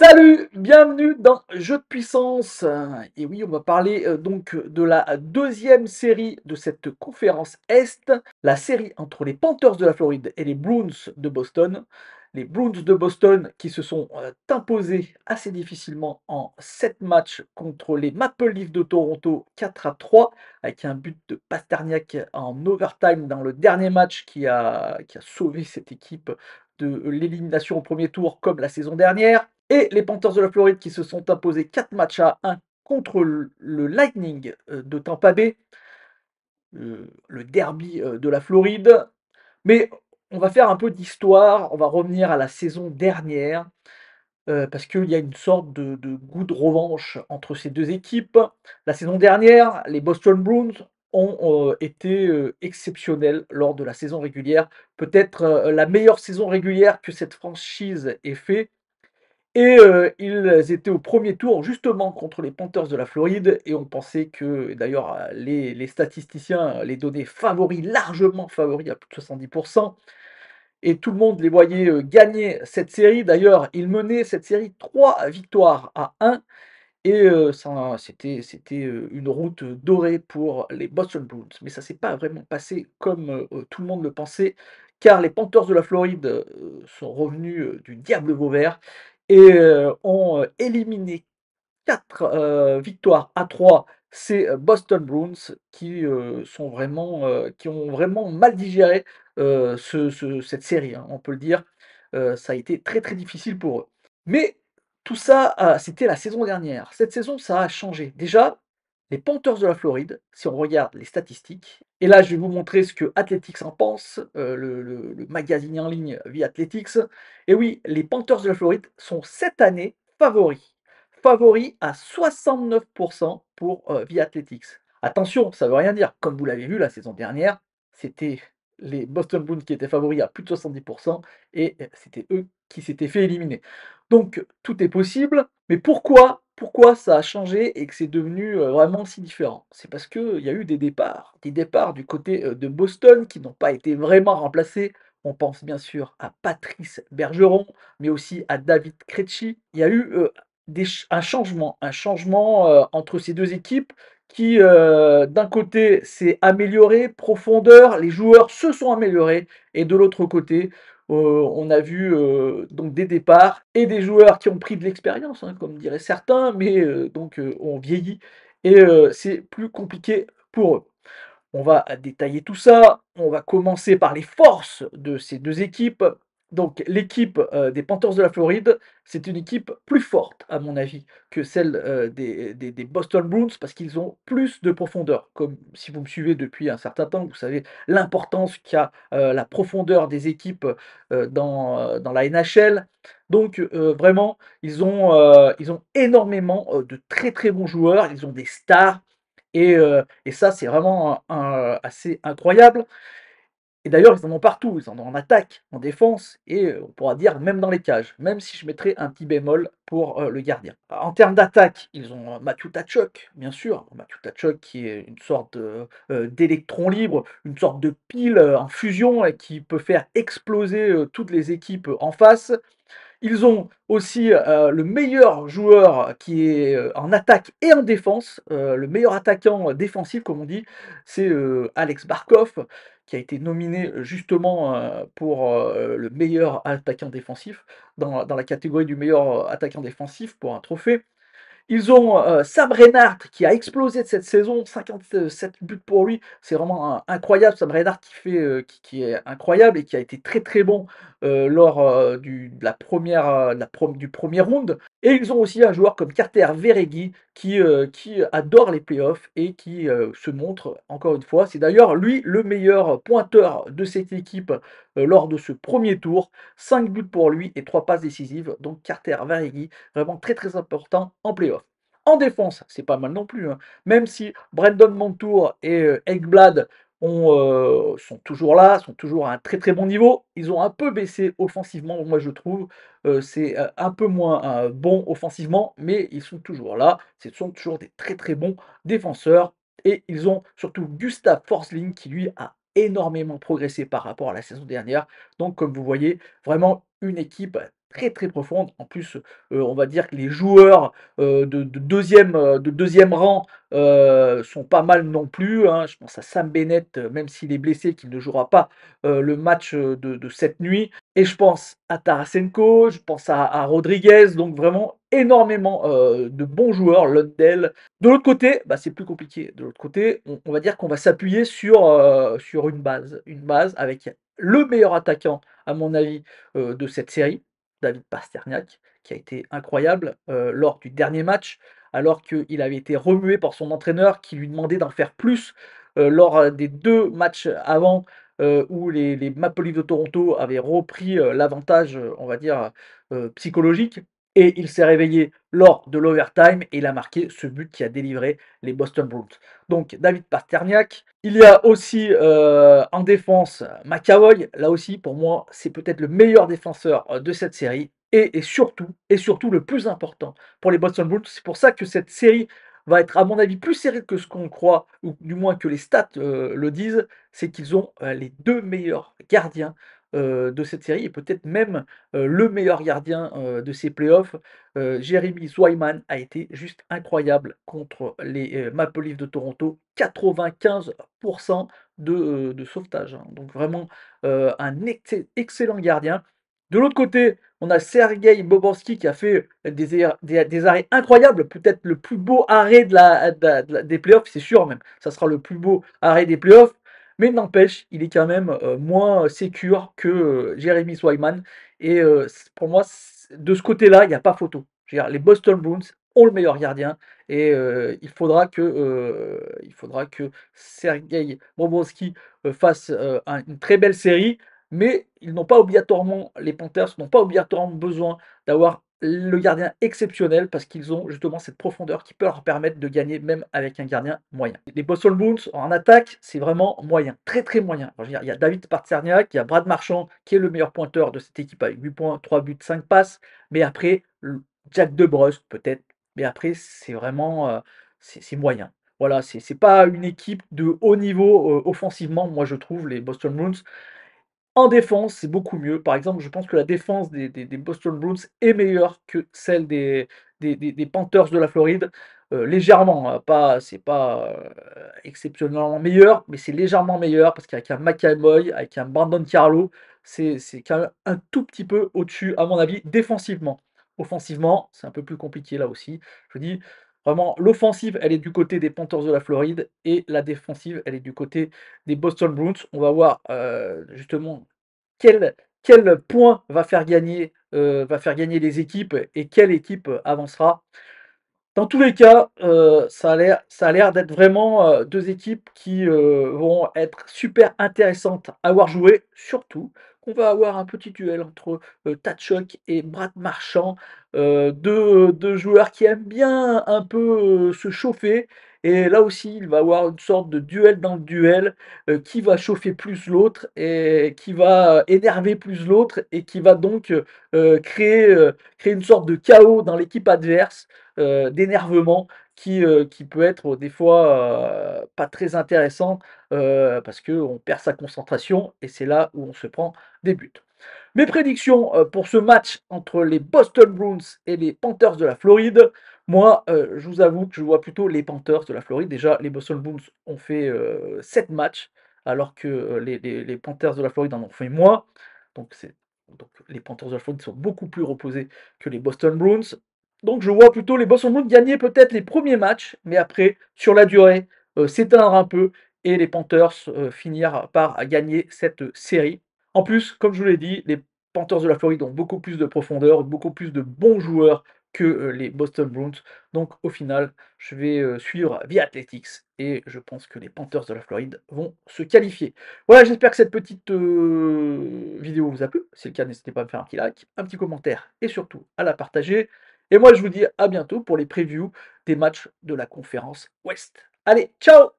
Salut, bienvenue dans Jeux de puissance. Et oui, on va parler donc de la deuxième série de cette conférence Est, la série entre les Panthers de la Floride et les Bruins de Boston. Les Bruins de Boston qui se sont imposés assez difficilement en 7 matchs contre les Maple Leafs de Toronto 4-3, avec un but de Pasternak en overtime dans le dernier match qui a sauvé cette équipe de l'élimination au premier tour comme la saison dernière. Et les Panthers de la Floride qui se sont imposés 4 matchs à 1 contre le Lightning de Tampa Bay, le derby de la Floride. Mais on va faire un peu d'histoire, on va revenir à la saison dernière, parce qu'il y a une sorte de goût de revanche entre ces deux équipes. La saison dernière, les Boston Bruins ont été exceptionnels lors de la saison régulière. Peut-être la meilleure saison régulière que cette franchise ait fait. Et ils étaient au premier tour justement contre les Panthers de la Floride et on pensait que et d'ailleurs, les statisticiens les donnaient favoris, largement favoris à plus de 70 et tout le monde les voyait, gagner cette série. D'ailleurs, ils menaient cette série 3 victoires à 1 et ça c'était une route, dorée pour les Boston Bruins. Mais ça s'est pas vraiment passé comme, tout le monde le pensait, car les Panthers de la Floride, sont revenus, du diable vauvert et ont, éliminé 4 victoires à 3 ces, Boston Bruins qui ont vraiment mal digéré, cette série, hein, on peut le dire. Ça a été très, très difficile pour eux. Mais tout ça, c'était la saison dernière. Cette saison, ça a changé. Déjà, les Panthers de la Floride, si on regarde les statistiques et là, je vais vous montrer ce que Athletics en pense, le magazine en ligne The Athletics. Et oui, les Panthers de la Floride sont cette année favoris. Favoris à 69 pour, The Athletics. Attention, ça ne veut rien dire. Comme vous l'avez vu la saison dernière, c'était les Boston Bruins qui étaient favoris à plus de 70 et c'était eux qui s'étaient fait éliminer. Donc tout est possible, mais pourquoi ça a changé et que c'est devenu, vraiment si différent? C'est parce qu'il y a eu des départs du côté, de Boston qui n'ont pas été vraiment remplacés. On pense bien sûr à Patrice Bergeron, mais aussi à David Krejci. Il y a eu, un changement, entre ces 2 équipes qui, d'un côté s'est amélioré, profondeur, les joueurs se sont améliorés et de l'autre côté, on a vu, donc des départs et des joueurs qui ont pris de l'expérience, hein, comme diraient certains, mais ont vieilli et c'est plus compliqué pour eux. On va détailler tout ça. On va commencer par les forces de ces 2 équipes. Donc l'équipe, des Panthers de la Floride, c'est une équipe plus forte à mon avis que celle, des Boston Bruins parce qu'ils ont plus de profondeur. Comme si vous me suivez depuis un certain temps, vous savez l'importance qu'a, la profondeur des équipes, dans la NHL. Donc vraiment, ils ont énormément, de très, très bons joueurs. Ils ont des stars et ça, c'est vraiment assez incroyable et d'ailleurs, ils en ont partout. Ils en ont en attaque, en défense et on pourra dire même dans les cages, même si je mettrais un petit bémol pour, le gardien. En termes d'attaque, ils ont Matthew Tkachuk, bien sûr. Matthew Tkachuk qui est une sorte, d'électron libre, une sorte de pile, en fusion et qui peut faire exploser, toutes les équipes en face. Ils ont aussi, le meilleur joueur qui est, en attaque et en défense, le meilleur attaquant, défensif comme on dit, c'est, Alex Barkov qui a été nominé, justement, pour, le meilleur attaquant défensif dans la catégorie du meilleur, attaquant défensif pour un trophée. Ils ont, Sam Reinhart qui a explosé de cette saison, 57 buts pour lui. C'est vraiment incroyable. Sam Reinhart qui est incroyable et qui a été très, très bon, lors, du premier round et ils ont aussi un joueur comme Carter Verhaeghe qui adore les playoffs et qui, se montre encore une fois. C'est d'ailleurs lui le meilleur pointeur de cette équipe, lors de ce premier tour. 5 buts pour lui et 3 passes décisives, donc Carter Verhaeghe, vraiment très, très important en playoff. En défense, c'est pas mal non plus, hein. Même si Brandon Montour et Ekblad sont toujours là, sont toujours à un très, très bon niveau. Ils ont un peu baissé offensivement, moi je trouve. C'est, un peu moins, bon offensivement, mais ils sont toujours là. Ce sont toujours des très, très bons défenseurs et ils ont surtout Gustav Forsling qui lui a énormément progressé par rapport à la saison dernière. Donc comme vous voyez, vraiment une équipe très, très profonde. En plus, on va dire que les joueurs, de 2e rang, sont pas mal non plus, hein. Je pense à Sam Bennett, même s'il est blessé, qu'il ne jouera pas, le match, de cette nuit et je pense à Tarasenko, je pense à Rodriguez, donc vraiment énormément, de bons joueurs, Lundell. De l'autre côté, bah, c'est plus compliqué. De l'autre côté, on va dire qu'on va s'appuyer sur une base avec le meilleur attaquant, à mon avis, de cette série, David Pasternak, qui a été incroyable, lors du dernier match, alors qu'il avait été remué par son entraîneur qui lui demandait d'en faire plus, lors, des 2 matchs avant, où les Maple Leafs de Toronto avaient repris, l'avantage, on va dire, psychologique et il s'est réveillé lors de l'overtime et il a marqué ce but qui a délivré les Boston Bruins. Donc David Pasternak. Il y a aussi, en défense, McAvoy. Là aussi, pour moi, c'est peut-être le meilleur défenseur, de cette série et surtout le plus important pour les Boston Bruins. C'est pour ça que cette série va être, à mon avis, plus serrée que ce qu'on croit ou du moins que les stats, le disent. C'est qu'ils ont, les 2 meilleurs gardiens, de cette série et peut-être même, le meilleur gardien, de ces playoffs. Jeremy Swayman a été juste incroyable contre les, Maple Leafs de Toronto. 95 de sauvetage, hein, donc vraiment, un excellent gardien. De l'autre côté, on a Sergei Bobrovski qui a fait des arrêts incroyables, peut-être le plus beau arrêt des playoffs, c'est sûr même, ça sera le plus beau arrêt des playoffs, mais n'empêche, il est quand même, moins sécure que, Jeremy Swayman et pour moi, de ce côté-là, il y a pas photo. Je veux dire, les Boston Bruins ont le meilleur gardien et il faudra que Sergei Bobrovski, fasse, une très belle série, mais ils n'ont pas obligatoirement les Panthers n'ont pas obligatoirement besoin d'avoir le gardien exceptionnel parce qu'ils ont justement cette profondeur qui peut leur permettre de gagner même avec un gardien moyen. Les Boston Bruins en attaque, c'est vraiment moyen, très, très moyen. Je veux dire, il y a David Pastrniak, il y a Brad Marchand qui est le meilleur pointeur de cette équipe avec 8 points, 3 buts, 5 passes, mais après Jack DeBrusk peut-être, mais après c'est vraiment, c'est moyen. Voilà, c'est pas une équipe de haut niveau, offensivement, moi je trouve les Boston Bruins. En défense, c'est beaucoup mieux. Par exemple, je pense que la défense des Boston Bruins est meilleure que celle des Panthers de la Floride, légèrement, hein, c'est pas, exceptionnellement meilleur, mais c'est légèrement meilleur parce qu'avec un McAvoy, avec un Brandon Carlo, c'est quand même un tout petit peu au-dessus, à mon avis, défensivement. Offensivement, c'est un peu plus compliqué là aussi. Je dis vraiment, l'offensive, elle est du côté des Panthers de la Floride et la défensive, elle est du côté des Boston Bruins. On va voir, justement quel point va faire gagner les équipes et quelle équipe avancera. Dans tous les cas, ça a l'air d'être vraiment, 2 équipes qui, vont être super intéressantes à voir jouer. Surtout qu'on va avoir un petit duel entre, Tkachuk et Brad Marchand, 2 joueurs qui aiment bien un peu, se chauffer et là aussi, il va y avoir une sorte de duel dans le duel, qui va chauffer plus l'autre et qui va énerver plus l'autre et qui va donc, créer une sorte de chaos dans l'équipe adverse, d'énervement qui peut être des fois, pas très intéressant, parce qu'on perd sa concentration et c'est là où on se prend des buts. Mes prédictions, pour ce match entre les Boston Bruins et les Panthers de la Floride, moi, je vous avoue que je vois plutôt les Panthers de la Floride. Déjà, les Boston Bruins ont fait, 7 matchs, alors que, les Panthers de la Floride en ont fait moins. Donc donc les Panthers de la Floride sont beaucoup plus reposés que les Boston Bruins. Donc je vois plutôt les Boston Bruins gagner peut-être les premiers matchs, mais après, sur la durée, s'éteindre un peu et les Panthers, finir par gagner cette série. En plus, comme je vous l'ai dit, les Panthers de la Floride ont beaucoup plus de profondeur, beaucoup plus de bons joueurs que, les Boston Bruins. Donc au final, je vais, suivre The Athletics et je pense que les Panthers de la Floride vont se qualifier. Voilà, j'espère que cette petite, vidéo vous a plu. Si c'est le cas, n'hésitez pas à me faire un petit like, un petit commentaire et surtout à la partager. Et moi, je vous dis à bientôt pour les previews des matchs de la conférence Ouest. Allez, ciao!